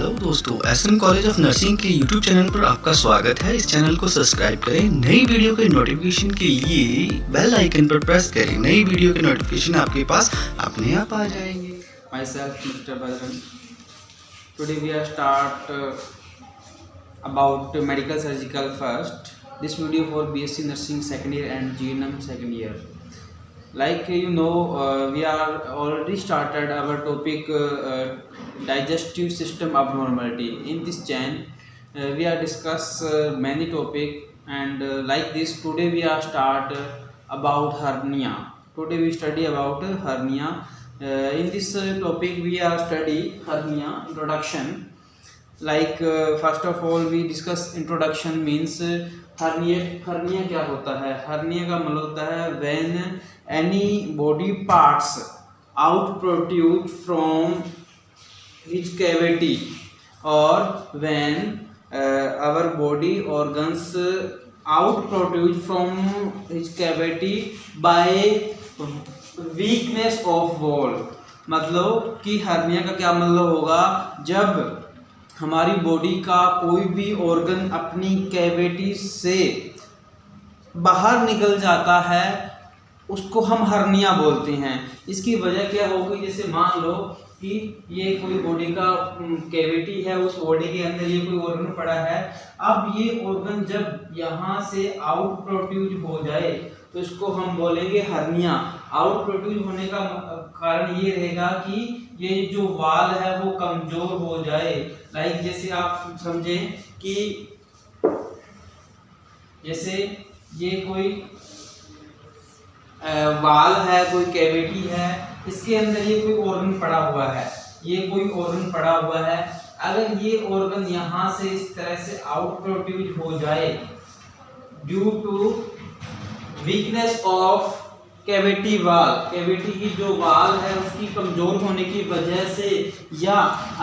Hello दोस्तों, SM college of nursing के YouTube channel पर आपका स्वागत है। इस चैनल को सब्सक्राइब करें। नई वीडियो के नोटिफिकेशन के लिए बेल आइकन पर प्रेस करें। नई वीडियो के नोटिफिकेशन आपके पास अपने आप आ जाएंगे। Myself, Mr. Badran. Today we are start about medical surgical first. This video for BSc Nursing second year and GNM second year. Like we are already started our topic digestive system abnormality. In this channel, we are discuss many topic and like this today we are start about hernia. Today we study about hernia. In this topic we are study hernia introduction. Like first of all we discuss introduction means hernia क्या होता है। hernia का मतलब होता है when any body parts out protrude from his cavity or when our body organs out protrude from his cavity by weakness of wall। मतलब कि hernia का क्या मतलब होगा, जब हमारी बॉडी का कोई भी ऑर्गन अपनी कैविटी से बाहर निकल जाता है उसको हम हर्निया बोलते हैं। इसकी वजह क्या होगी, जैसे मान लो कि ये कोई बॉडी का कैविटी है, उस बॉडी के अंदर ये कोई ऑर्गन पड़ा है। अब ये ऑर्गन जब यहाँ से आउट प्रोट्रूड हो जाए तो इसको हम बोलेंगे हर्निया। आउट प्रोट्रूड होने का कारण ये रहेगा कि ये जो वाल है वो कमजोर हो जाए। लाइक जैसे आप समझें कि जैसे ये कोई वाल है, कोई कैविटी है, इसके अंदर ये कोई ऑर्गन पड़ा हुआ है, ये कोई ऑर्गन पड़ा हुआ है। अगर ये ऑर्गन यहाँ से इस तरह से आउट प्रोट्रूड हो जाए due to weakness of cavity wall, cavity की जो वाल है उसकी कमजोर होने की वजह से या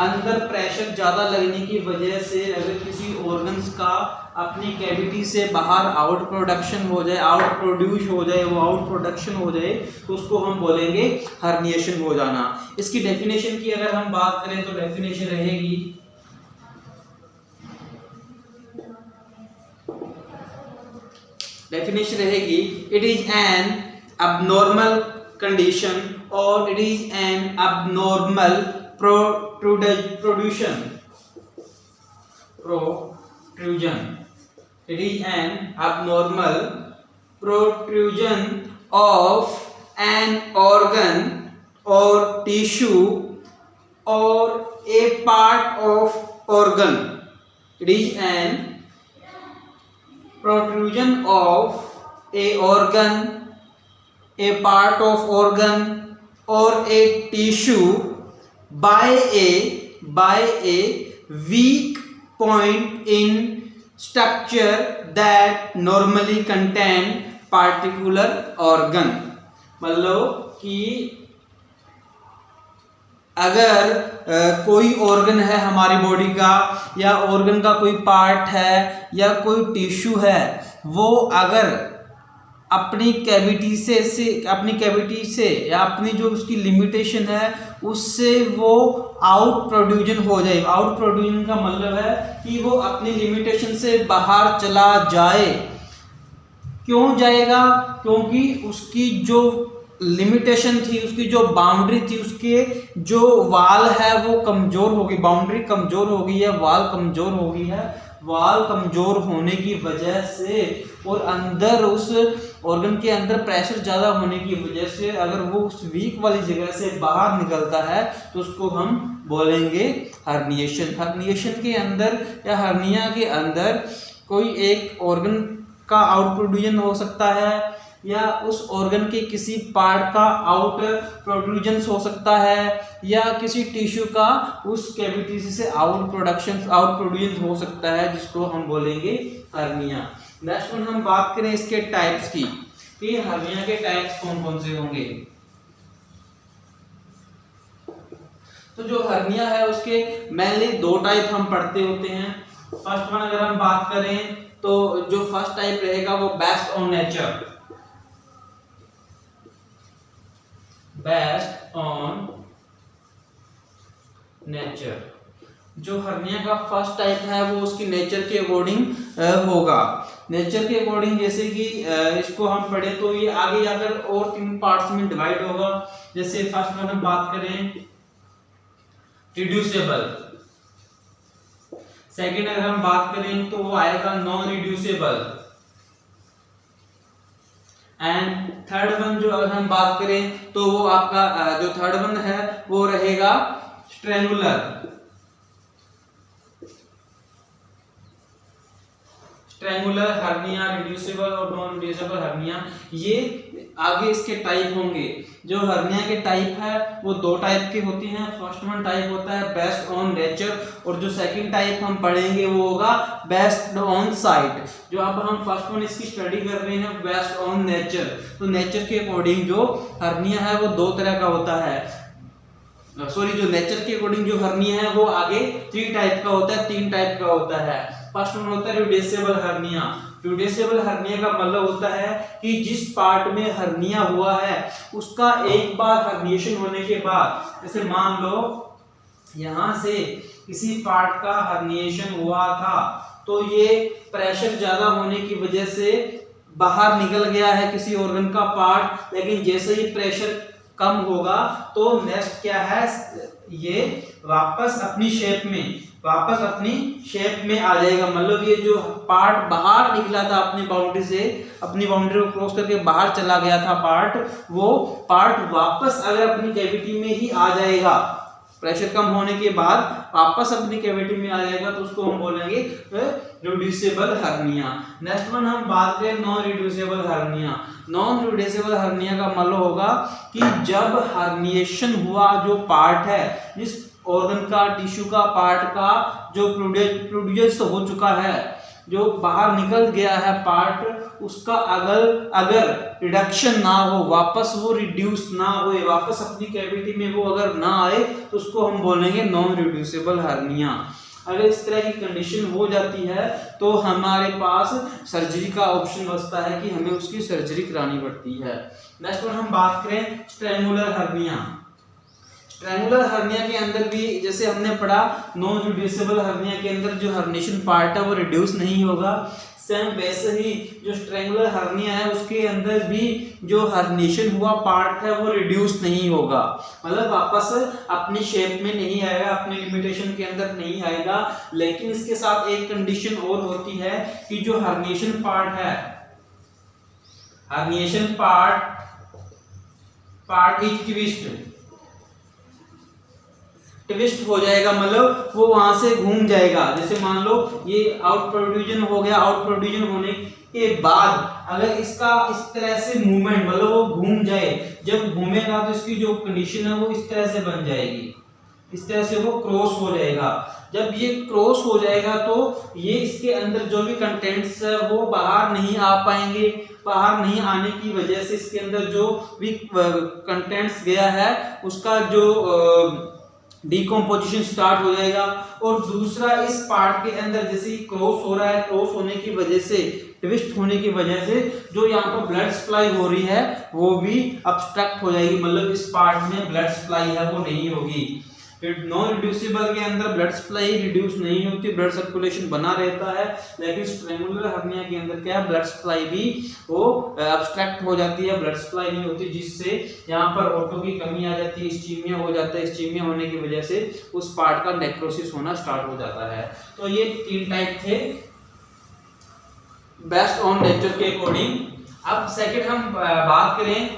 अंदर प्रेशर ज्यादा लगने की वजह से अगर किसी ऑर्गन्स का अपनी कैविटी से बाहर आउट प्रोडक्शन हो जाए, आउट प्रोड्यूस हो जाए, वो आउट प्रोडक्शन हो जाए तो उसको हम बोलेंगे हर्निएशन हो जाना। इसकी डेफिनेशन की अगर हम बात करें तो डेफिनेशन रहेगी it is an abnormal condition or it is an abnormal protrusion. It is an abnormal protrusion of an organ or tissue or a part of organ. It is an protrusion of a organ, a part of organ or a tissue by a weak point in structure that normally contain particular organ। मतलब कि अगर कोई organ है हमारी body का या organ का कोई पार्ट है या कोई टिश्यू है, वो अगर अपनी कैविटी से या अपनी जो उसकी लिमिटेशन है उससे वो आउट प्रोड्यूजन हो जाए। आउट प्रोड्यूजन का मतलब है कि वो अपनी लिमिटेशन से बाहर चला जाए। क्यों जाएगा? क्योंकि उसकी जो लिमिटेशन थी, उसकी जो बाउंड्री थी, उसके जो वाल है वो कमजोर होगी, बाउंड्री कमजोर हो गई है, वाल कमजोर हो गई है। वाल कमजोर होने की वजह से और अंदर उस ऑर्गन के अंदर प्रेशर ज्यादा होने की वजह से अगर वो उस वीक वाली जगह से बाहर निकलता है तो उसको हम बोलेंगे हर्निएशन। हर्निएशन के अंदर या हर्निया के अंदर कोई एक ऑर्गन का आउट प्रोड्यूजन हो सकता है या उस ऑर्गन के किसी पार्ट का आउट प्रोड्यूजन हो सकता है या किसी टिश्यू का उस कैविटी से आउट प्रोड्यूजन हो सकता है, जिसको हम बोलेंगे हर्निया। नेक्स्ट वन हम बात करें इसके टाइप्स की कि हर्निया के टाइप्स कौन कौन से होंगे। तो जो हर्निया है उसके मेनली दो टाइप हम पढ़ते होते हैं। फर्स्ट वन अगर हम बात करें तो जो फर्स्ट टाइप रहेगा वो based on nature, based on nature। जो हर्निया का फर्स्ट टाइप है वो उसकी नेचर के अकॉर्डिंग होगा। नेचर के अकॉर्डिंग जैसे कि इसको हम पढ़े तो ये आगे जाकर और 3 पार्ट्स में डिवाइड होगा। जैसे फर्स्ट वन हम बात करें रिड्यूसेबल, सेकंड अगर हम बात करें तो वो आएगा non reducible, and third one जो अगर हम बात करें तो वो आपका जो थर्ड वन है वो रहेगा स्ट्रेंगुलर। स्ट्रेंगुलर हर्निया, रिड्यूसेबल और नॉन रिड्यूसेबल हर्निया, ये आगे इसके टाइप होंगे। जो हर्निया के टाइप है वो 2 टाइप के होती हैं। फर्स्ट वन टाइप होता है बेस्ड ऑन नेचर, और जो सेकंड टाइप हम पढ़ेंगे वो होगा बेस्ड ऑन साइट। जो अब हम फर्स्ट वन इसकी स्टडी कर रहे हैं बेस्ड ऑन नेचर, तो नेचर के अकॉर्डिंग जो हर्निया है वो 2 तरह का होता है। जो नेचर के अकॉर्डिंग जो हर्निया है वो आगे 3 टाइप का होता है, 3 टाइप का होता है। फर्स्ट वन होता है रिड्यूसेबल हर्निया। रिड्यूसेबल हर्निया का मतलब होता है कि जिस पार्ट में हर्निया हुआ है उसका एक बार हर्निएशन होने के बाद, जैसे मान लो यहां से किसी पार्ट का हर्निएशन हुआ था तो ये प्रेशर ज्यादा होने की वजह से बाहर निकल गया है किसी ऑर्गन का पार्ट, लेकिन जैसे ही प्रेशर कम होगा तो नेक्स्ट क्या है, ये वापस अपनी शेप में आ जाएगा। मतलब ये जो पार्ट बाहर निकला था अपनी बाउंड्री को क्रॉस करके बाहर चला गया था पार्ट, वो पार्ट वापस अगर अपनी कैविटी में ही आ जाएगा, प्रेशर कम होने के बाद वापस अपनी कैविटी में आ जाएगा, तो उसको हम बोलेंगे रिड्यूसेबल हर्निया। नेक्स्ट वन हम बात करें non reducible hernia. Non reducible hernia का मतलब होगा कि जब हर्निएशन हुआ जो पार्ट है, जिस ऑर्गन का, टिश्यू का, पार्ट का जो प्रोड्यूस हो चुका है, जो बाहर निकल गया है पार्ट, उसका अगर रिडक्शन ना हो, वापस वो रिड्यूस ना हो, वापस अपनी कैविटी में वो अगर ना आए, तो उसको हम बोलेंगे नॉन रिड्यूसेबल हर्निया। अगर इस तरह की कंडीशन हो जाती है तो हमारे पास सर्जरी का ऑप्शन बचता है कि हमें उसकी सर्जरी करानी पड़ती है। नेक्स्ट वन हम बात करें स्ट्रेंगुलर हर्निया। स्ट्रेंगुलर हर्निया के अंदर भी जैसे हमने पढ़ा नॉन रिड्यूसेबल हर्निया के अंदर जो हर्निएशन पार्ट है वो रिड्यूस नहीं होगा, सेम वैसे ही जो स्ट्रेंगुलर हर्निया है उसके अंदर भी जो हर्निएशन हुआ पार्ट है वो रिड्यूस नहीं होगा, मतलब वापस अपनी शेप में नहीं आएगा, अपने लिमिटेशन के अंदर नहीं आएगा। लेकिन इसके साथ एक कंडीशन और होती है कि जो हर्निएशन पार्ट है, हर्निएशन पार्ट इज ट्विस्ट हो जाएगा, मतलब वो वहां से घूम जाएगा। जैसे मान लो ये आउट प्रोड्यूजन हो गया, आउट प्रोड्यूजन होने के बाद अगर इसका इस तरह से मूवमेंट, मतलब वो घूम जाए, जब घूमेगा तो इसकी जो कंडीशन है वो इस तरह से बन जाएगी, इस तरह से वो क्रॉस हो जाएगा। जब ये क्रॉस हो जाएगा तो ये इसके अंदर जो भी कंटेंट्स है वो बाहर नहीं आ पाएंगे, बाहर नहीं आने की वजह से इसके अंदर जो भी कंटेंट्स गया है उसका जो डिकम्पोजिशन स्टार्ट हो जाएगा। और दूसरा, इस पार्ट के अंदर जैसे क्रॉस हो रहा है, क्रॉस होने की वजह से, ट्विस्ट होने की वजह से जो यहाँ पर ब्लड सप्लाई हो रही है वो भी ऑब्स्ट्रक्ट हो जाएगी, मतलब इस पार्ट में ब्लड सप्लाई है वो नहीं होगी। नॉन रिड्यूसिबल के अंदर ब्लड सप्लाई रिड्यूस नहीं होती, ब्लड सर्कुलेशन बना रहता है, लेकिन स्ट्रेंगुलर हर्निया के अंदर क्या है, ब्लड सप्लाई भी वो ऑब्स्ट्रक्ट हो जाती है, ब्लड सप्लाई नहीं होती, जिससे यहाँ पर ऑटो की कमी आ जाती है, इस्चीमिया हो जाता है। इस्चीमिया होने की वजह से उस पार्ट का नेक्रोसिस होना स्टार्ट हो जाता है। तो ये 3 टाइप थे बेस्ड ऑन नेचर के अकॉर्डिंग। अब सेकंड हम बात करें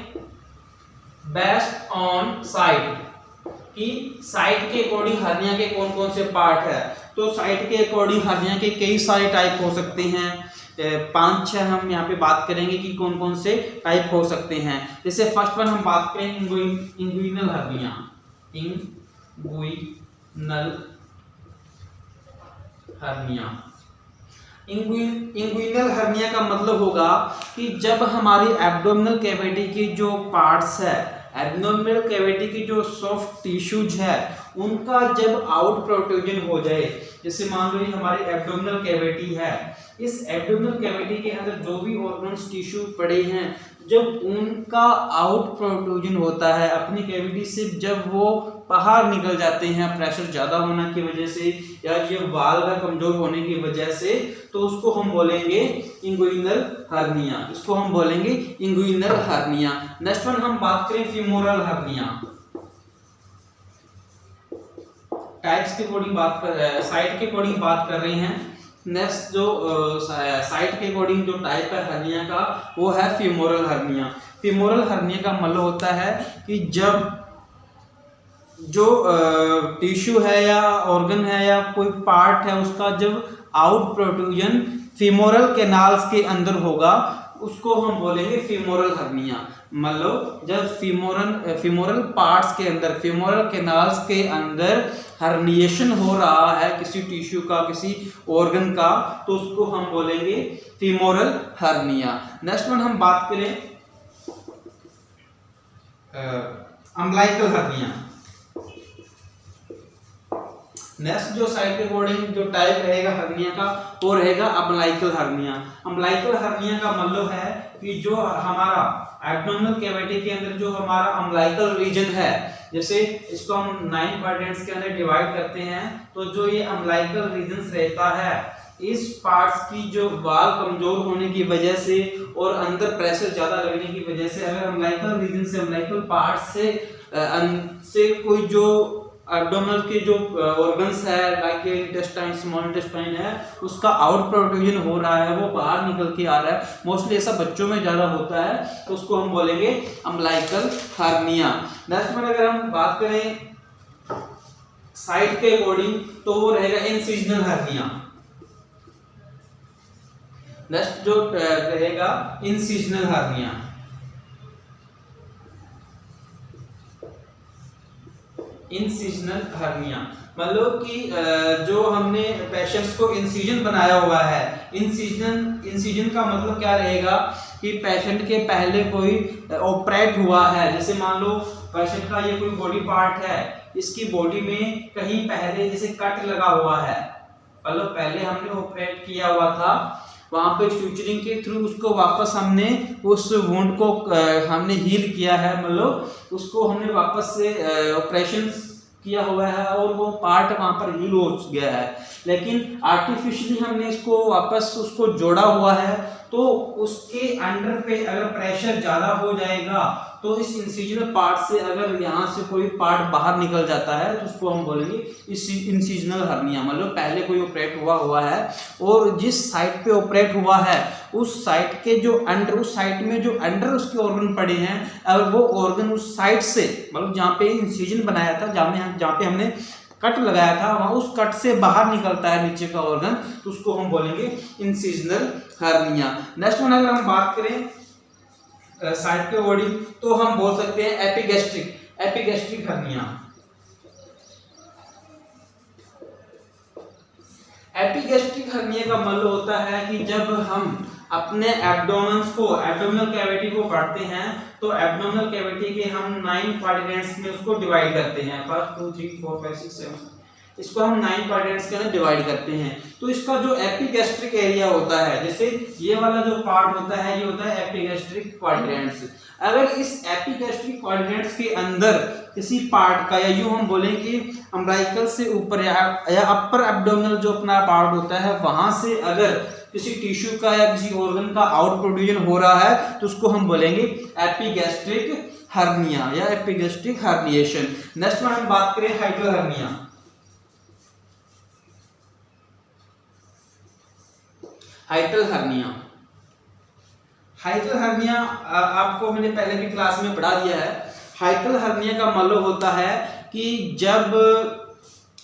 बेस्ड ऑन साइट, कि साइट के अकॉर्डिंग हर्निया के कौन कौन से पार्ट है। तो साइट के अकॉर्डिंग हर्निया के कई सारे टाइप हो सकते हैं, 5-6 हम यहाँ पे बात करेंगे कि कौन कौन से टाइप हो सकते हैं। जैसे फर्स्ट वन हम बात करें इंग्विनल हर्निया। इंग्विनल हर्निया का मतलब होगा कि जब हमारी एब्डोमिनल कैविटी की जो पार्ट्स है, एब्डोमिनल कैविटी की जो सॉफ्ट टिश्यूज है, उनका जब आउट प्रोट्रूजन हो जाए, जैसे मान लो ये हमारी एब्डोमिनल कैविटी है, इस एब्डोमिनल कैविटी के अंदर जो भी ऑर्गन्स टिश्यू पड़े हैं जब उनका आउट प्रोट्रूजन होता है अपनी कैविटी से, जब वो बाहर निकल जाते हैं प्रेशर ज़्यादा होने की वजह से या ये वाल्व का कमजोर होने की वजह से, तो उसको हम बोलेंगे इंगुइनल हर्निया। इसको हम बोलेंगे इंगुइनल हर्निया। नेक्स्ट वन हम बात करें फीमोरल हर्निया। टाइप्स के अकॉर्डिंग बात कर, साइड के अकॉर्डिंग बात कर रहे हैं। नेक्स्ट जो साइड के अकॉर्डिंग जो टाइप है हर्निया का, वो है फीमोरल हर्निया। फीमोरल हर्निया का मतलब होता है कि जब जो टिश्यू है या ऑर्गन है या कोई पार्ट है उसका जब आउट प्रोट्रूजन फीमोरल कैनाल्स के अंदर होगा, उसको हम बोलेंगे फीमोरल हर्निया। मतलब जब फीमोरल पार्ट्स के अंदर, फीमोरल कैनाल्स के अंदर हर्निएशन हो रहा है किसी टिश्यू का, किसी ऑर्गन का, तो उसको हम बोलेंगे फीमोरल हर्निया। नेक्स्ट वन हम बात करें अम्बिलिकल हर्निया। नेक्स्ट जो साइड के अकॉर्डिंग जो टाइप रहेगा हर्निया का, वो रहेगा अम्बिलिकल हर्निया। अम्बिलिकल हर्निया का मतलब है कि जो हमारा एब्डोमिनल कैविटी के अंदर जो हमारा अम्बिलिकल रीजन है, जैसे इसको हम 9 क्वाड्रेंट्स के अंदर डिवाइड करते हैं, तो जो ये अम्बिलिकल रीजन रहता है, इस पार्ट्स की जो वाल कमजोर होने की वजह से और अंदर प्रेशर ज्यादा लगने की वजह से, अगर अम्बिलिकल रीजन से, अम्बिलिकल पार्ट से कोई जो एब्डोमिनल के जो ऑर्गन्स है, लाइक इंटेस्टाइन, स्मॉल इंटेस्टाइन है, उसका आउट प्रोट्रूजन हो रहा है, वो बाहर निकल के आ रहा है, मोस्टली ऐसा बच्चों में ज्यादा होता है, तो उसको हम बोलेंगे अम्बिलिकल हर्निया। नेक्स्ट में अगर हम बात करें साइड के अकॉर्डिंग, तो वो रहेगा इंसिजनल हर्निया। नेक्स्ट जो रहेगा इंसिजनल हर्निया। इंसिजनल हर्निया मतलब कि जो हमने पेशेंट्स को इंसिजन बनाया हुआ है, इंसिजन का मतलब क्या रहेगा कि पेशेंट के पहले कोई ऑपरेट हुआ है, जैसे मान लो पेशेंट का ये कोई बॉडी पार्ट है, इसकी बॉडी में कहीं पहले जैसे कट लगा हुआ है, मतलब पहले हमने ऑपरेट किया हुआ था, वहां पे फ्यूचरिंग के थ्रू उसको वापस हमने उस वुंड को हमने हील किया है, मतलब उसको हमने वापस से ऑपरेशन किया हुआ है और वो पार्ट वहां पर हील हो गया है, लेकिन आर्टिफिशियली हमने इसको वापस उसको जोड़ा हुआ है, तो उसके अंडर पे अगर प्रेशर ज्यादा हो जाएगा तो इस इंसिजनल पार्ट से अगर यहाँ से कोई पार्ट बाहर निकल जाता है, तो उसको हम बोलेंगे इस इंसिजनल हर्निया। मतलब पहले कोई ऑपरेट हुआ है और जिस साइड पे ऑपरेट हुआ है उस साइड के जो अंडर, उस साइड में जो अंडर उसके ऑर्गन पड़े हैं, अगर वो ऑर्गन उस साइड से, मतलब जहाँ पे इंसिजन बनाया था, जहाँ पे हमने कट लगाया था, वहां उस कट से बाहर निकलता है नीचे का ऑर्गन, तो उसको हम बोलेंगे इंसिजनल हर्निया। नेक्स्ट वन अगर हम बात करें साइड के बॉडी, तो हम बोल सकते हैं एपिगैस्ट्रिक हर्निया। एपिगैस्ट्रिक हर्निया का मतलब होता है कि जब हम अपने एब्डोमिनल कैविटी को पढ़ते हैं, तो एब्डोमिनल कैविटी के हम 9 क्वाड्रेंट्स में उसको डिवाइड करते हैं, 1 2 3 4 5 6 7, इसको हम 9 क्वाड्रेंट्स के अंदर डिवाइड करते हैं। तो इसका जो एपिगैस्ट्रिक एरिया होता है, जैसे ये वाला जो पार्ट होता है, ये होता है एपिगैस्ट्रिक क्वाड्रेंट्स। अगर इस एपिगैस्ट्रिक क्वाड्रेंट्स के अंदर किसी पार्ट का, या यूं हम बोलें कि अम्बिलिकल से ऊपर या अपर एब्डोमिनल जो अपना पार्ट होता है, वहां से अगर किसी टिश्यू का या किसी ऑर्गन का आउट प्रोट्रूजन हो रहा है, तो उसको हम बोलेंगे एपिगैस्ट्रिक हर्निया या एपिगैस्ट्रिक हर्निएशन। नेक्स्ट में हम बात करें हाइड्रल हर्निया। हाइड्रल हर्निया आपको मैंने पहले भी क्लास में पढ़ा दिया है। हाइड्रल हर्निया का मतलब होता है कि जब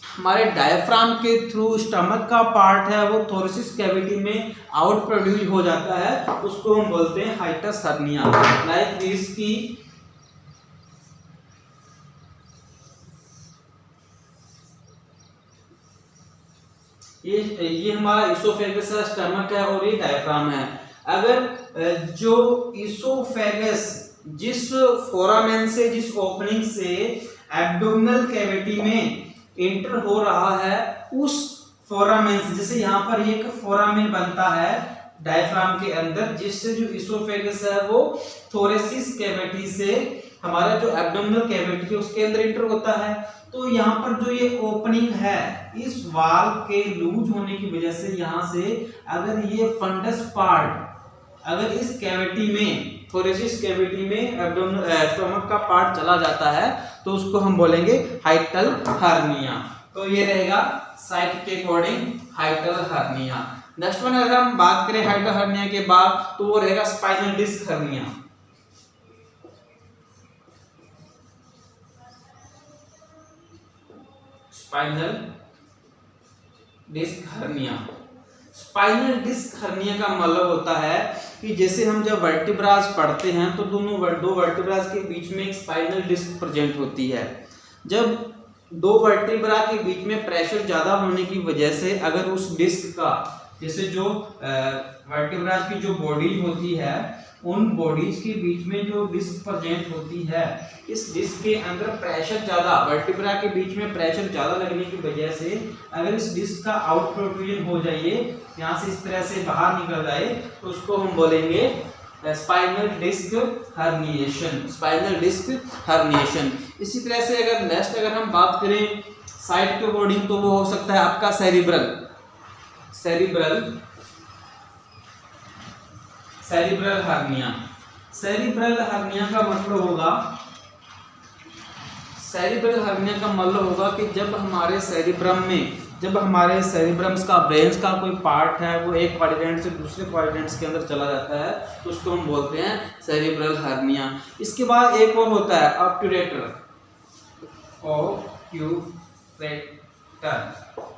हमारे डायफ्राम के थ्रू स्टमक का पार्ट है वो थोरेसिस कैविटी में आउट प्रोड्यूस हो जाता है, उसको हम बोलते हैं हाइटस हर्निया। लाइक दिस की ये हमारा इसोफेगस है, स्टमक है और ये डायफ्राम है। अगर जो इसोफेगस जिस फोरामेन से, जिस ओपनिंग से एब्डोमिनल कैविटी में इंटर हो रहा है, उस फोरामेन से, जैसे यहाँ पर एक फोरामेन बनता है, डायफ्राम के अंदर, जिससे जो इसोफेगस है वो थोरेसिस कैविटी से हमारा जो एब्डोमिनल कैविटी है उसके अंदर इंटर होता है। तो यहाँ पर जो ये ओपनिंग है, इस वाल के लूज होने की वजह से यहाँ से अगर ये फंडस पार्ट अगर इस कैविटी में, थोरेसिस कैविटी में एब्डोमिनल स्टमक का पार्ट चला जाता है तो उसको हम बोलेंगे हाइटल हर्निया। तो ये रहेगा साइट के अकॉर्डिंग हाइटल हर्निया। नेक्स्ट वन अगर हम बात करें हाइटल हर्निया के बाद तो वो रहेगा spinal disc hernia. Spinal disc hernia. Spinal disc hernia का मतलब होता है कि जैसे हम जब वर्टिब्रास पढ़ते हैं तो दो वर्टिब्रास के बीच में एक स्पाइनल डिस्क प्रेजेंट होती है। जब दो वर्टिब्रा के बीच में प्रेशर ज्यादा होने की वजह से अगर उस डिस्क का, जैसे जो वर्टिब्रास की जो बॉडी होती है उन बॉडीज के बीच में जो डिस्क प्रेजेंट होती है, इस डिस्क के अंदर प्रेशर ज्यादा, वर्टिब्रा के बीच में प्रेशर ज्यादा लगने की वजह से अगर इस डिस्क का आउट प्रोट्रूजन हो जाए, यहाँ से इस तरह से बाहर निकल जाए, तो उसको हम बोलेंगे spinal disc herniation. Spinal disc herniation. इसी तरह से अगर नेक्स्ट अगर हम बात करें साइड के अकॉर्डिंग तो वो हो सकता है आपका सेरिब्रल हर्निया। सेरिब्रल हर्निया का मतलब होगा कि जब हमारे सेरिब्रम्स का, ब्रेन्स का कोई पार्ट है वो एक क्वाड्रेंट से दूसरे क्वाड्रेंट्स के अंदर चला जाता है तो उसको हम बोलते हैं सेरिब्रल हर्निया। इसके बाद एक और होता है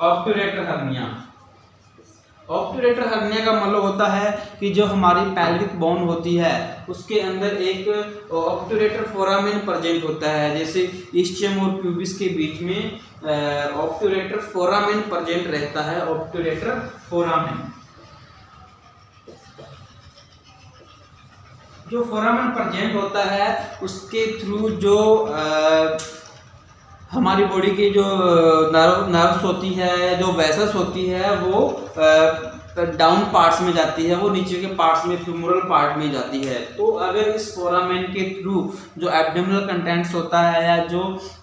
ऑब्ट्यूरेटर हर्निया। ऑब्ट्यूरेटर हर्निया का मतलब होता है कि जो हमारी पैल्विक बोन होती है उसके अंदर एक ऑब्ट्यूरेटर फोरामेन प्रेजेंट होता है। जैसे इस्चियम और प्यूबिस के बीच में ऑब्ट्यूरेटर फोरामेन प्रेजेंट रहता है। ऑब्ट्यूरेटर फोरामेन, जो फोरामेन प्रेजेंट होता है उसके थ्रू जो हमारी बॉडी की जो नर्व्स होती है, जो वेसल्स होती है वो डाउन पार्ट्स में जाती है, वो नीचे के पार्ट्स में, फ्यूमरल पार्ट में जाती है। तो अगर इस फोरामेन के थ्रू जो एब्डोमिनल कंटेंट्स होता है या जो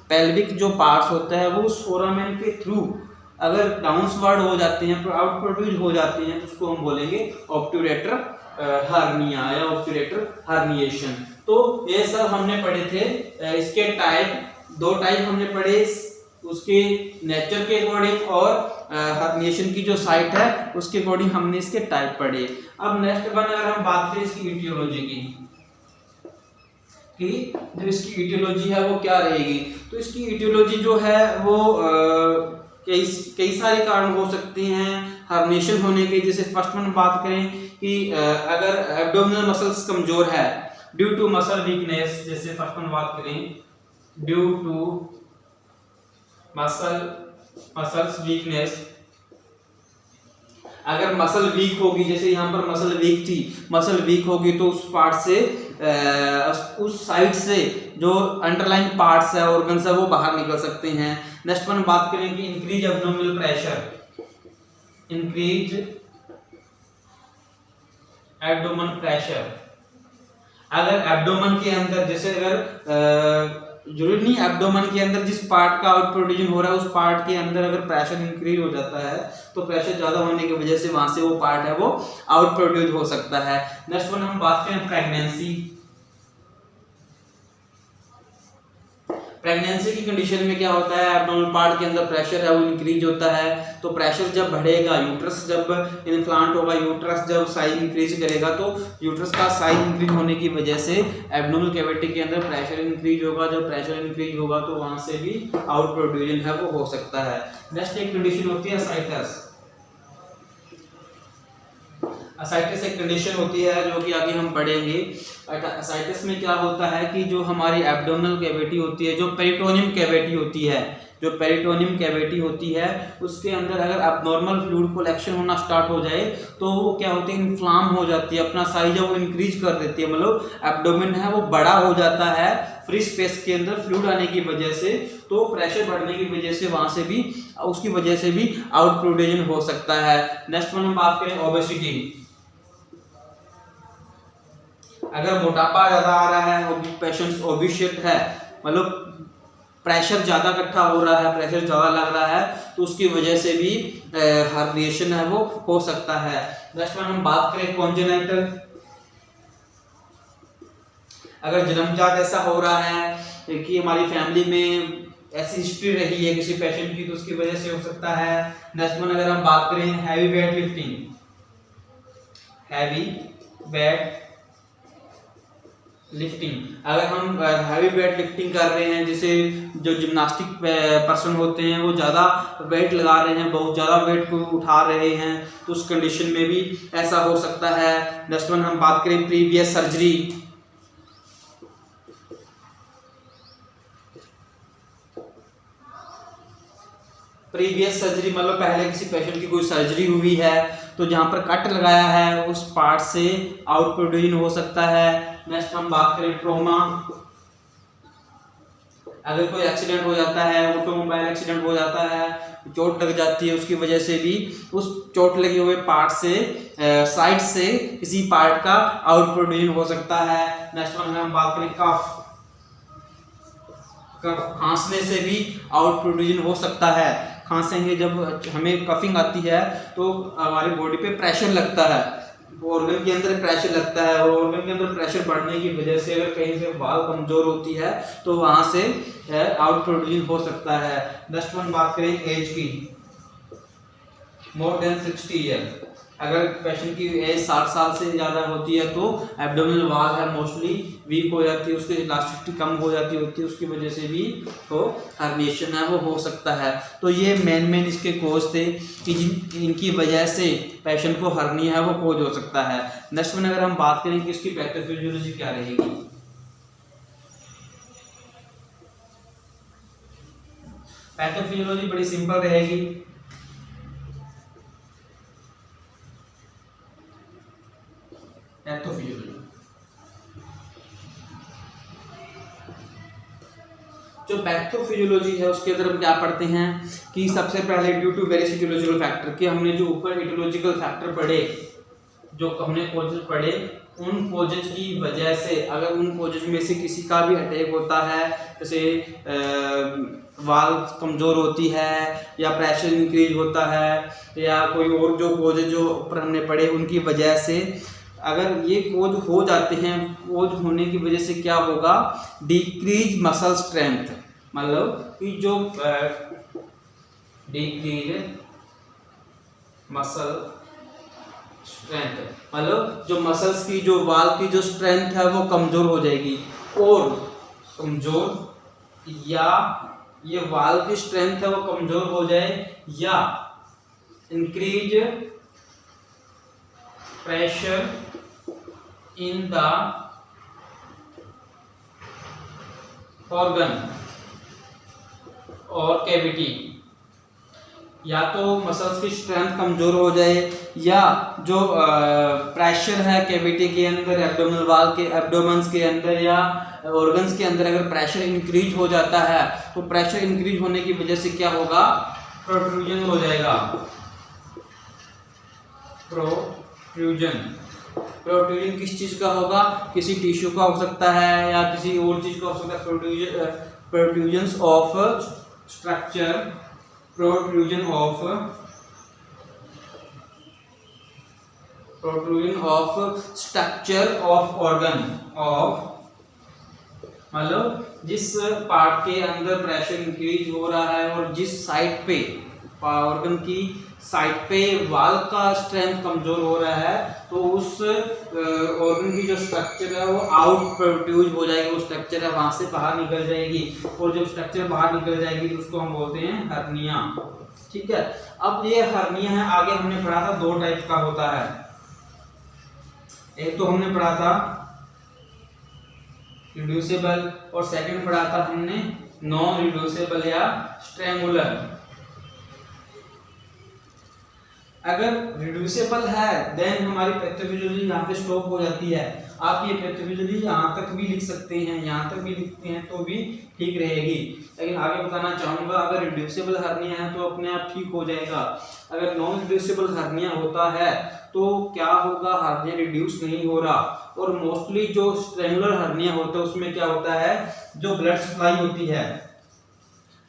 पेल्विक जो पार्ट्स होता है वो उस फोरामेन के थ्रू अगर डाउनवर्ड हो जाते हैं, आउट प्रोड्यूस हो जाते हैं, तो उसको हम बोलेंगे ऑब्ट्यूरेटर हर्निया या ऑब्ट्यूरेटर हर्निएशन। तो ये सब हमने पढ़े थे। इसके दो टाइप हमने पढ़े, उसके नेचर के अकॉर्डिंग और हर्निएशन की जो साइट है उसके अकॉर्डिंग हमने इसके टाइप पढ़े। अब नेक्स्ट वन अगर हम बात करें इसकी इटियोलॉजी की, कि जो इसकी इटियोलॉजी है वो क्या रहेगी, तो इसकी इटियोलॉजी जो है वो कई सारे कारण हो सकते हैं हर्निएशन होने के। जैसे फर्स्ट वन बात करें कि अगर एब्डोमिनल मसल्स कमजोर है ड्यू टू मसल वीकनेस, जैसे फर्स्ट वन बात करें ड्यू टू मसल्स वीकनेस, अगर मसल वीक होगी, जैसे यहाँ पर मसल वीक थी, मसल वीक होगी तो उस पार्ट से उस साइड से जो अंडरलाइन पार्ट्स है, ऑर्गन्स है, वो बाहर निकल सकते हैं। नेक्स्ट वन बात करें कि increase abdominal pressure, increase abdomen pressure. अगर एब्डोमेन के अंदर, जैसे अगर जरूरी नहीं एब्डोमेन के अंदर जिस पार्ट का आउट प्रोड्यूजन हो रहा है उस पार्ट के अंदर अगर प्रेशर इंक्रीज हो जाता है तो प्रेशर ज्यादा होने की वजह से वहां से वो पार्ट है वो आउट प्रोड्यूस हो सकता है। नेक्स्ट वन हम बात करें प्रेगनेंसी की कंडीशन में क्या होता है, एब्डोमिनल पार्ट के अंदर प्रेशर है वो इंक्रीज होता है। तो प्रेशर जब बढ़ेगा, यूट्रस जब इन्फ्लांट होगा, यूट्रस जब साइज इंक्रीज करेगा तो यूट्रस का साइज इंक्रीज होने की वजह से एब्डोमिनल कैविटी के अंदर प्रेशर इंक्रीज होगा। जब प्रेशर इंक्रीज होगा तो वहां से भी आउट प्रोड्यूजन है वो हो सकता है। नेक्स्ट एक कंडीशन होती है असाइटस। असाइटिस एक कंडीशन होती है जो कि आगे हम पढ़ेंगे। असाइटिस में क्या होता है कि जो हमारी एब्डोमिनल कैविटी होती है, जो पेरिटोनियम कैविटी होती है, उसके अंदर अगर एब्नॉर्मल फ्लूइड कलेक्शन होना स्टार्ट हो जाए तो वो क्या होती है, इन्फ्लाम हो जाती है, अपना साइज है वो इंक्रीज कर देती है, मतलब एब्डोमेन है वो बड़ा हो जाता है फ्री स्पेस के अंदर फ्लूइड आने की वजह से। तो प्रेशर बढ़ने की वजह से वहां से भी, उसकी वजह से भी आउट प्रोड्यूजन हो सकता है। नेक्स्ट वन हम बात करें ओबेसिटी। अगर मोटापा ज़्यादा आ रहा है, पेशेंट ओबेसिट है, मतलब प्रेशर ज़्यादा इकट्ठा हो रहा है, प्रेशर ज़्यादा लग रहा है, तो उसकी वजह से भी हर्निएशन है वो हो सकता है। नेक्स्ट में हम बात करें कॉन्जेनिटल। अगर जन्मजात ऐसा हो रहा है कि हमारी फैमिली में ऐसी हिस्ट्री रही है किसी पेशेंट की, तो उसकी वजह से हो सकता है। नेक्स्ट वन अगर हम बात करें heavy weight lifting, heavy weight lifting, अगर हम हैवी वेट लिफ्टिंग कर रहे हैं, जैसे जो जिम्नास्टिक पर्सन होते हैं वो ज़्यादा वेट लगा रहे हैं, बहुत ज़्यादा वेट को उठा रहे हैं, तो उस कंडीशन में भी ऐसा हो सकता है। नेक्स्ट वन हम बात करें प्रीवियस सर्जरी। प्रीवियस सर्जरी मतलब पहले किसी पेशेंट की कोई सर्जरी हुई है, तो जहाँ पर कट लगाया है उस पार्ट से आउट प्रोड्यूस हो सकता है। नेक्स्ट हम बात करें ट्रॉमा। अगर कोई एक्सीडेंट हो जाता है, ऑटोमोबाइल एक्सीडेंट हो जाता है, चोट लग जाती है, उसकी वजह से भी उस चोट लगे हुए पार्ट से साइड से किसी पार्ट का आउट प्रोड्यूस हो सकता है। नेक्स्ट वन हम बात करें कफ। खांसने से भी आउट प्रोड्यूस हो सकता है। खांसेंगे, जब हमें कफिंग आती है तो हमारी बॉडी पे प्रेशर लगता है, ऑर्गन के अंदर प्रेशर लगता है, और ऑर्गन के अंदर प्रेशर बढ़ने की वजह से अगर कहीं से वाल कमजोर होती है तो वहां से आउट प्रोड्यूस हो सकता है। नेक्स्ट वन बात करें एज की, मोर देन 60 ईयर। अगर पेशेंट की एज 60 साल से ज़्यादा होती है तो एब्डोमिनल वाल है मोस्टली वीक हो जाती है, उसकी इलास्टिसिटी कम हो जाती होती है, उसकी वजह से भी तो हर्निएशन है वो हो सकता है। तो ये मेन इसके कोज थे कि इनकी वजह से पेशेंट को हर्निया है वो कोज हो सकता है। नेक्स्ट में अगर हम बात करें कि इसकी पैथोफिजियोलॉजी क्या रहेगी, पैथोफिजियोलॉजी बड़ी सिंपल रहेगी। पैथोफिजियोलॉजी जो पैथोफिजियोलॉजी है उसके अंदर हम क्या पढ़ते हैं कि सबसे पहले due to various etiological factor, कि हमने जो ऊपर इटियोलॉजिकल फैक्टर पढ़े, जो हमने कोजेस पढ़े, उन कोजेस की वजह से अगर उन कोजेस में से किसी का भी अटैक होता है, जैसे वाल कमज़ोर होती है या प्रेशर इंक्रीज होता है या कोई और जो कोजेस जो ऊपर हमने पढ़े उनकी वजह से अगर ये कोज हो जाते हैं, कोज होने की वजह से क्या होगा, डिक्रीज मसल स्ट्रेंथ, मतलब कि जो डिक्रीज मसल स्ट्रेंथ, मतलब जो मसल्स की जो वाल की जो स्ट्रेंथ है वो कमजोर हो जाएगी, और कमजोर या ये वाल की स्ट्रेंथ है वो कमजोर हो जाए या increase pressure in the organ और कैविटी, या तो मसल्स की स्ट्रेंथ कमजोर हो जाए या जो प्रेशर है कैविटी के अंदर, एब्डोमिनल वाल के एब्डोमेंस के अंदर या ऑर्गन्स के अंदर अगर प्रेशर इंक्रीज हो जाता है तो प्रेशर इंक्रीज होने की वजह से क्या होगा, प्रोट्रूजन हो जाएगा। प्रोट्रूजन किस चीज का होगा, किसी टिश्यू का हो सकता है या किसी और चीज का हो सकता है। Protrusion of structure, protrusion of structure of organ, of मतलब जिस पार्ट के अंदर प्रेशर इंक्रीज हो रहा है और जिस साइड पे ऑर्गन की साइड पे वाल का स्ट्रेंथ कमजोर हो रहा है तो उस ऑर्गन की जो स्ट्रक्चर है वो आउट प्रोड्यूस हो जाएगी, वो स्ट्रक्चर है वहां से बाहर निकल जाएगी, और जब स्ट्रक्चर बाहर निकल जाएगी तो उसको हम बोलते हैं हर्निया। ठीक है, अब ये हर्निया है, आगे हमने पढ़ा था दो टाइप का होता है, एक तो हमने पढ़ा था रिड्यूसेबल और सेकंड पढ़ा था हमने नॉन रिड्यूसेबल या स्ट्रेंगुलर। अगर रिड्यूसेबल है देन हमारी पैथोफिजियोलॉजी यहाँ पे स्टॉप हो जाती है, आप ये पैथोफिजियोलॉजी यहाँ तक भी लिख सकते हैं, यहाँ तक भी लिखते हैं तो भी ठीक रहेगी। लेकिन आगे बताना चाहूँगा, अगर रिड्यूसिबल हर्निया है तो अपने आप ठीक हो जाएगा। अगर नॉन रिड्यूसिबल हर्निया होता है तो क्या होगा, हर्निया रिड्यूस नहीं हो रहा। और मोस्टली जो स्ट्रेंगुलर हर्निया होता है उसमें क्या होता है, जो ब्लड सप्लाई होती है,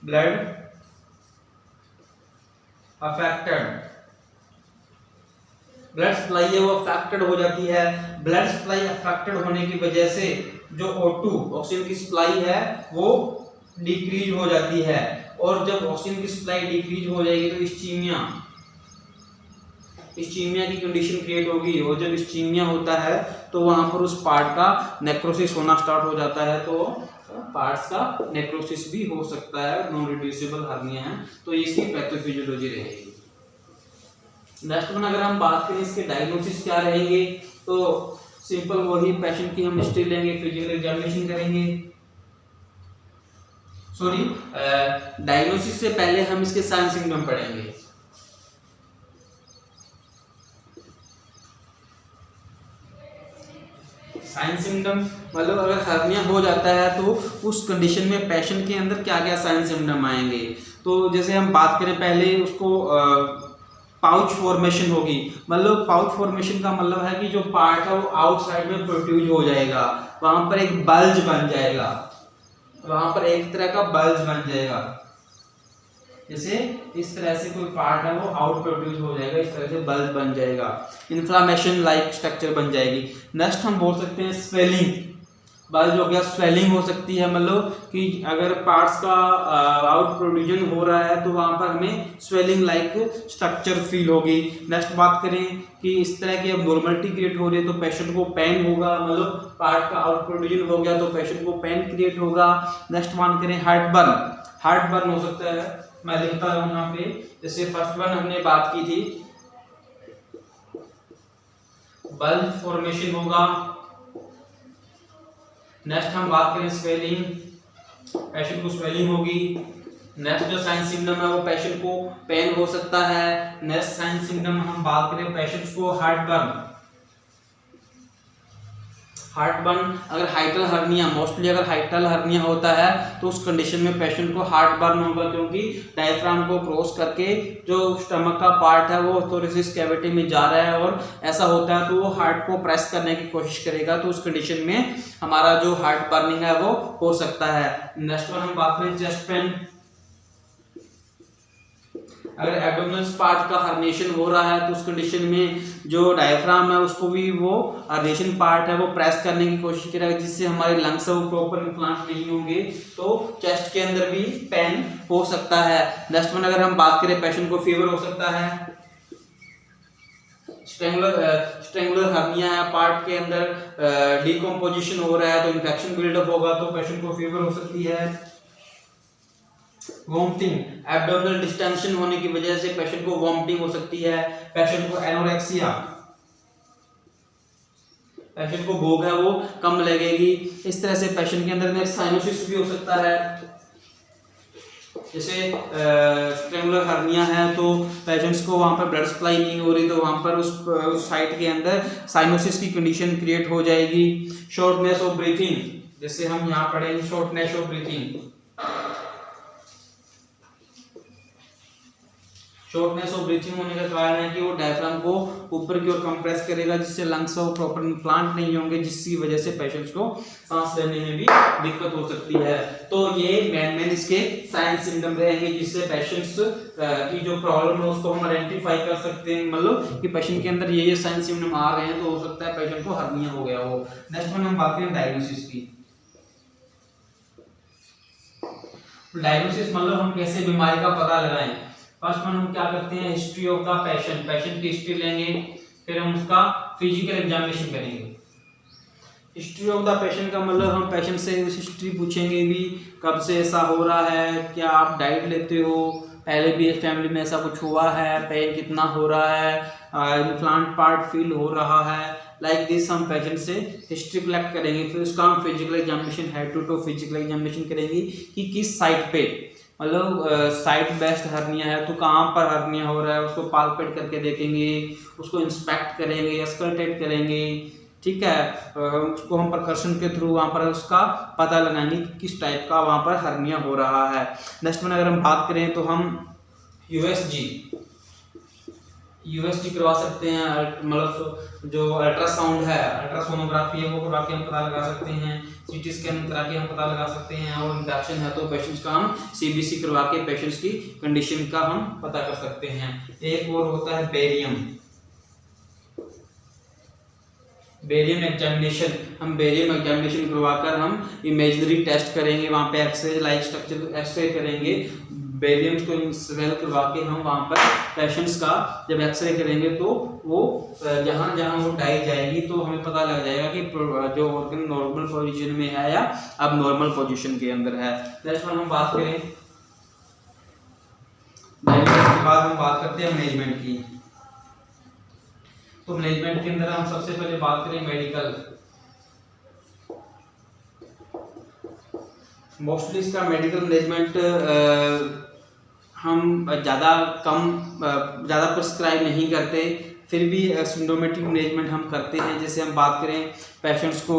ब्लड अफेक्टेड, ब्लड सप्लाई है वो अफेक्टेड हो जाती है। ब्लड सप्लाई अफेक्टेड होने की वजह से जो O2 ऑक्सीजन की सप्लाई है वो डिक्रीज हो जाती है, और जब ऑक्सीजन की सप्लाई डिक्रीज हो जाएगी तो इस्चीमिया की कंडीशन क्रिएट होगी, और जब इस्चीमिया होता है तो वहां पर उस पार्ट का नेक्रोसिस होना स्टार्ट हो जाता है, तो पार्ट्स का नेक्रोसिस भी हो सकता है। नॉन रिड्यूसिबल हर्निया है तो इसकी पैथोफिजियोलॉजी रहेगी। नेक्स्ट वन अगर हम बात करें इसके डायग्नोसिस क्या रहेंगे, तो सिंपल वही पेशेंट की हम हिस्ट्री लेंगे, फिजिकल एग्जामिनेशन करेंगे। सॉरी, डायग्नोसिस से पहले हम इसके साइन सिम्टम पढ़ेंगे। साइन सिम्टम मतलब अगर हर्निया हो जाता है तो उस कंडीशन में पेशेंट के अंदर क्या क्या साइन सिम्टम आएंगे। तो जैसे हम बात करें पहले उसको पाउच फॉर्मेशन होगी, मतलब पाउच फॉर्मेशन का मतलब है कि जो पार्ट है वो आउटसाइड में प्रोट्रूड हो जाएगा, वहां पर एक बल्ज बन जाएगा, वहां पर एक तरह का बल्ज बन जाएगा, जैसे इस तरह से कोई पार्ट है वो आउट प्रोड्यूस हो जाएगा, इस तरह से बल्ज बन जाएगा, इन्फ्लामेशन लाइक स्ट्रक्चर बन जाएगी। नेक्स्ट हम बोल सकते हैं स्वेलिंग, बल्ज हो गया, स्वेलिंग हो सकती है, मतलब कि अगर पार्ट्स का आउट प्रोड्यूजन हो रहा है तो वहां पर हमें स्वेलिंग लाइक स्ट्रक्चर फील होगी। नेक्स्ट बात करें कि इस तरह की अबनॉर्मलिटी क्रिएट हो रही है तो पेशेंट को पेन होगा, मतलब पार्ट का आउट प्रोड्यूजन हो गया तो पेशेंट को पेन क्रिएट होगा। नेक्स्ट बात करें हार्ट बर्न हो सकता है, मैं लिखता हूं यहाँ पे, जैसे फर्स्ट वन हमने बात की थी, बल्ज फॉर्मेशन होगा। नेक्स्ट हम बात करें स्वेलिंग, पेशेंट को स्वेलिंग होगी। नेक्स्ट जो साइन सिम्टम है वो पेशेंट को पेन हो सकता है। नेक्स्ट साइन सिम्टम हम बात करें पेशेंट्स को हार्ट बर्न, अगर हाइटल हर्निया, मोस्टली अगर हाइटल हर्निया होता है तो उस कंडीशन में पेशेंट को हार्ट बर्न होगा, क्योंकि डायफ्राम को क्रॉस करके जो स्टमक का पार्ट है वो थोरेसिस कैविटी में जा रहा है, और ऐसा होता है तो वो हार्ट को प्रेस करने की कोशिश करेगा, तो उस कंडीशन में हमारा जो हार्ट बर्निंग है वो हो सकता है। नेक्स्ट वन हम बात करें चेस्ट पेन, अगर एब्डोमिनल पार्ट का हर्निएशन हो रहा है तो उस कंडीशन में जो डायफ्राम है उसको भी वो हर्निएशन पार्ट है वो प्रेस करने की कोशिश करेगा, जिससे हमारे लंग्स वो प्रॉपर इम्प्लांट नहीं होंगे, तो चेस्ट के अंदर भी पेन हो सकता है। नेक्स्ट वन अगर हम बात करें पेशेंट को फीवर हो सकता है, स्ट्रेंगुलर हर्निया है, पार्ट के अंदर डिकम्पोजिशन हो रहा है तो इन्फेक्शन बिल्डअप होगा तो पेशेंट को फीवर हो सकती है। वॉमिटिंग, एब्डोमिनल डिस्टेंशन होने की वजह से पेशेंट को वॉमिटिंग हो सकती है। पेशेंट को एनोरेक्सिया, पेशेंट को भूख है वो कम लगेगी, इस तरह से पेशेंट के अंदर में साइनोसिस भी हो सकता है। जैसे स्ट्रेंगुलर हर्निया है तो पेशेंट्स को वहां पर ब्लड सप्लाई नहीं हो रही तो वहां पर उस साइट के अंदर साइनोसिस की कंडीशन क्रिएट हो जाएगी। शॉर्टनेस ऑफ ब्रीथिंग, जैसे हम यहाँ पढ़ेंगे shortness of breathing, shortness of breathing होने का कारण है कि वो डायफ्राम को ऊपर की ओर कंप्रेस करेगा, जिससे लंग्स वो प्रॉपर इम्प्लांट नहीं होंगे, जिसकी वजह से पेशेंट्स को सांस लेने में भी दिक्कत हो सकती है। तो ये मेन इसके साइन सिम्टम रहेंगे, जिससे पेशेंट्स की जो प्रॉब्लम है उसको हम आइडेंटिफाई कर सकते हैं, मतलब कि पेशेंट के अंदर ये साइन सिम्टम आ रहे हैं तो हो सकता है पेशेंट को हर्निया हो गया हो। नेक्स्ट वन हम बात करें डायग्नोसिस की। डायग्नोसिस मतलब हम कैसे बीमारी का पता लगाएं। फर्स्ट वन हम क्या करते हैं, हिस्ट्री ऑफ द पेशेंट की हिस्ट्री लेंगे, फिर हम उसका फिजिकल एग्जामिनेशन करेंगे। हिस्ट्री ऑफ द पेशेंट का मतलब हम पेशेंट से हिस्ट्री पूछेंगे भी, कब से ऐसा हो रहा है, क्या आप डाइट लेते हो, पहले भी फैमिली में ऐसा कुछ हुआ है, पेन कितना हो रहा है, इम्प्लांट पार्ट फील हो रहा है, लाइक दिस हम पेशेंट से हिस्ट्री कलेक्ट करेंगे। फिर उसका हम physical examination, head to toe physical examination करेंगे कि किस साइट पे, मतलब साइट बेस्ट हर्निया है तो कहाँ पर हर्निया हो रहा है, उसको पालपेट करके देखेंगे, उसको इंस्पेक्ट करेंगे, स्कल्टेट करेंगे, ठीक है, उसको हम परकर्शन के थ्रू वहाँ पर उसका पता लगाएंगे कि किस टाइप का वहाँ पर हर्निया हो रहा है। नेक्स्ट में अगर हम बात करें तो हम यूएसजी करवा सकते हैं, मतलब जो अल्ट्रासाउंड है, अल्ट्रासोनोग्राफी है, वो करवा के हम पता लगा सकते हैं। सीटी स्कैन करा के हम पता लगा सकते हैं, और इन्फेक्शन है तो पेशेंट्स का हम सीबीसी करवा के पेशेंट्स की कंडीशन का हम पता कर सकते हैं। एक और होता है बेरियम एग्जामिनेशन। हम बेरियम एग्जामिनेशन करवाकर हम इमेजिनरी टेस्ट करेंगे, वहाँ पे एक्सरे लाइक स्ट्रक्चर एक्सरे करेंगे, बेरियम को स्वेल करवा के हम वहाँ पर पेशेंट्स का जब एक्सरे करेंगे तो वो जहाँ जहाँ वो डाई जाएगी तो हमें पता लग जाएगा कि जो ऑर्गन नॉर्मल पोजीशन में है या अब नॉर्मल पोजीशन के अंदर है। नेक्स्ट हम बात करें, के बाद हम बात करते हैं मैनेजमेंट की। तो मैनेजमेंट के अंदर हम सबसे पहले बात करें मेडिकल। मोस्टली इसका मेडिकल मैनेजमेंट हम ज़्यादा प्रिस्क्राइब नहीं करते, फिर भी सिम्प्टोमेटिक मैनेजमेंट हम करते हैं। जैसे हम बात करें पेशेंट्स को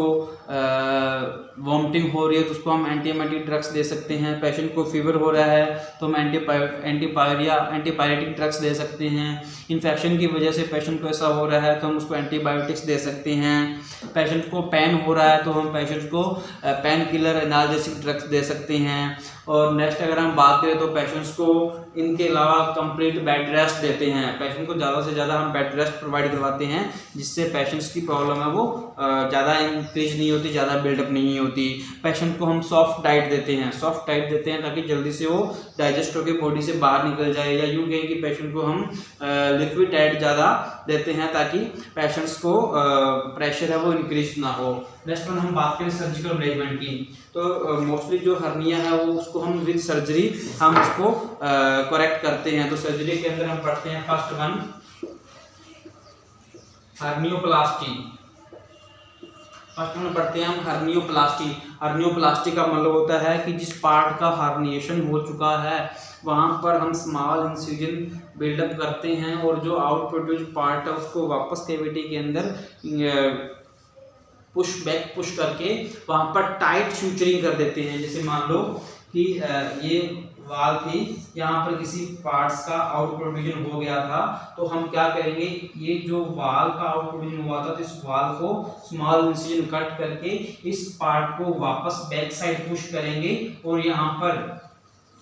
वॉमिटिंग हो रही है तो उसको हम एंटीएमेटिक ड्रग्स दे सकते हैं। पेशेंट को फीवर हो रहा है तो हम एंटीपायरेटिक ड्रग्स दे सकते हैं। इन्फेक्शन की वजह से पेशेंट को ऐसा हो रहा है तो हम उसको एंटीबायोटिक्स दे सकते हैं। पेशेंट को पेन हो रहा है तो हम पेशेंट को pain killer analgesic drugs they सकते हैं। और नेक्स्ट अगर हम बात करें तो पेशेंट्स को इनके अलावा कंप्लीट बेड रेस्ट देते हैं। पेशेंट को ज़्यादा से ज़्यादा हम बेड रेस्ट प्रोवाइड करवाते हैं, जिससे पेशेंट्स की प्रॉब्लम है वो ज़्यादा इंक्रीज नहीं होती, ज़्यादा बिल्डअप नहीं होती। पेशेंट को हम सॉफ्ट डाइट देते हैं, ताकि जल्दी से वो डाइजेस्ट होकर बॉडी से बाहर निकल जाए, या यूँ कहें कि पेशेंट को हम लिक्विड डाइट ज़्यादा देते हैं ताकि पेशेंट्स को प्रेशर है वो इंक्रीज ना हो। नेक्स्ट हम बात करें सर्जिकल मैनेजमेंट की, तो मोस्टली जो हर्निया है वो उसको हम विद सर्जरी हम उसको करेक्ट करते हैं। तो सर्जरी के अंदर हम पढ़ते हैं फर्स्ट वन हर्नियोप्लास्टी। फर्स्ट में पढ़ते हैं हम हर्नियोप्लास्टी। हर्नियोप्लास्टी का मतलब होता है कि जिस पार्ट का हार्निएशन हो चुका है वहाँ पर हम स्मॉल इंसिजन बिल्डअप करते हैं, और जो आउट प्रोड्यूस पार्ट है उसको वापस कैविटी के अंदर पुश करके वहाँ पर टाइट सूचरिंग कर देते हैं। जैसे मान लो कि ये वाल थी, यहाँ पर किसी पार्ट्स का आउट प्रोड्यूजन हो गया था, तो हम क्या करेंगे, ये जो वाल का आउट प्रोड्यूजन हुआ था तो इस वाल को स्मॉल इंसिजन कट करके इस पार्ट को वापस बैक साइड पुश करेंगे, और यहाँ पर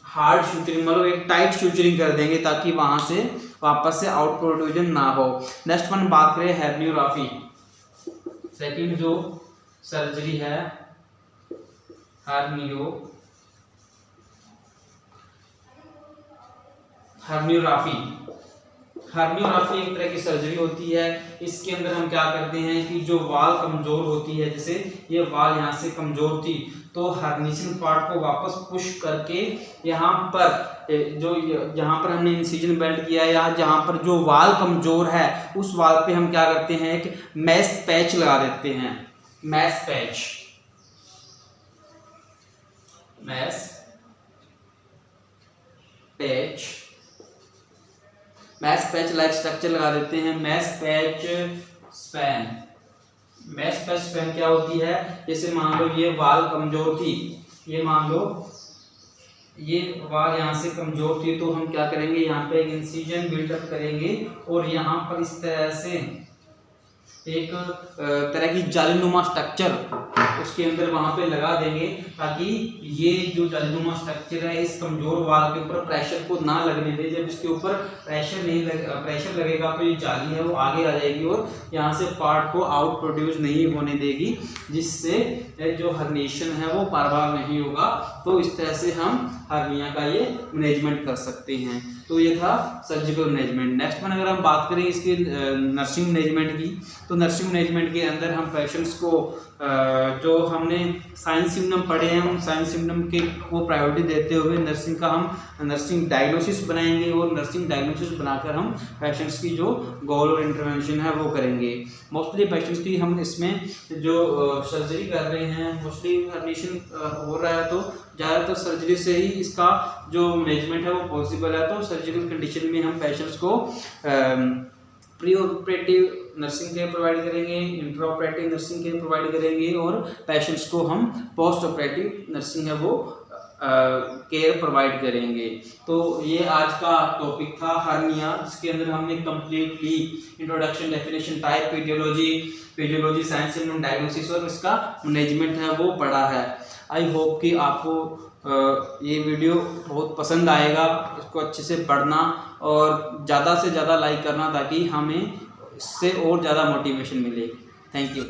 हार्ड सूचरिंग मतलब एक टाइट सूचरिंग कर देंगे ताकि वहाँ से वापस से आउट प्रोड्यूजन ना हो। नेक्स्ट वन बात करें हर्नियोग्राफी। सेकंड जो सर्जरी है हर्नियोग्राफी एक तरह की सर्जरी होती है। इसके अंदर हम क्या करते हैं कि जो वाल कमजोर होती है, जैसे ये वाल यहाँ से कमजोर थी तो हर्निशन पार्ट को वापस पुश करके यहाँ पर जहाँ पर हमने इंसिजन बेल्ट किया है या जहाँ पर जो वाल कमजोर है उस वाल पे हम क्या करते हैं, एक मैश पैच लगा देते हैं। मैश पैच लाइक स्ट्रक्चर लगा देते हैं। मैश पैच स्पैन क्या होती है, जैसे मान लो ये वाल कमजोर थी, ये मान लो ये वाल यहाँ से कमजोर थी, तो हम क्या करेंगे, यहाँ पे एक इंसिजन बिल्डअप करेंगे और यहाँ पर इस तरह से एक तरह की जालीनुमा स्ट्रक्चर उसके अंदर वहाँ पे लगा देंगे, ताकि ये जो जालीनुमा स्ट्रक्चर है इस कमजोर वाल के ऊपर प्रेशर को ना लगने दे। जब इसके ऊपर प्रेशर लगेगा तो ये जाली है वो आगे आ जाएगी और यहाँ से पार्ट को आउट प्रोड्यूस नहीं होने देगी, जिससे जो हर्निएशन है वो बार बार नहीं होगा। तो इस तरह से हम हर्निया का ये मैनेजमेंट कर सकते हैं। तो ये था सर्जिकल मैनेजमेंट। नेक्स्ट में अगर हम बात करें इसके नर्सिंग मैनेजमेंट की, तो नर्सिंग मैनेजमेंट के अंदर हम पेशेंट्स को जो हमने साइन सिम्टम पढ़े हैं उन साइन सिम्टम के को प्रायोरिटी देते हुए नर्सिंग डायग्नोसिस बनाएंगे, और नर्सिंग डायग्नोसिस बनाकर हम पेशेंट्स की जो गोल और इंटरवेंशन है वो करेंगे। मोस्टली पेशेंट्स की हम इसमें जो सर्जरी कर रहे हैं, मोस्टली हर्निएशन हो रहा है तो ज़्यादातर सर्जरी से ही इसका जो मैनेजमेंट है वो पॉसिबल है। तो सर्जिकल कंडीशन में हम पेशेंट्स को pre operative nursing care provide करेंगे, intra operative nursing care provide करेंगे और पेशेंट्स को हम पोस्ट ऑपरेटिव नर्सिंग है वो केयर प्रोवाइड करेंगे। तो ये आज का टॉपिक था हर्निया, जिसके अंदर हमने कम्प्लीटली इंट्रोडक्शन, डेफिनेशन, टाइप, पेडियोलॉजी, साइंस एंड डायग्नोसिस और इसका मैनेजमेंट है वो पढ़ा है। आई होप कि आपको ये वीडियो बहुत पसंद आएगा। इसको अच्छे से पढ़ना और ज़्यादा से ज़्यादा लाइक करना ताकि हमें इससे और ज़्यादा मोटिवेशन मिले। Thank you.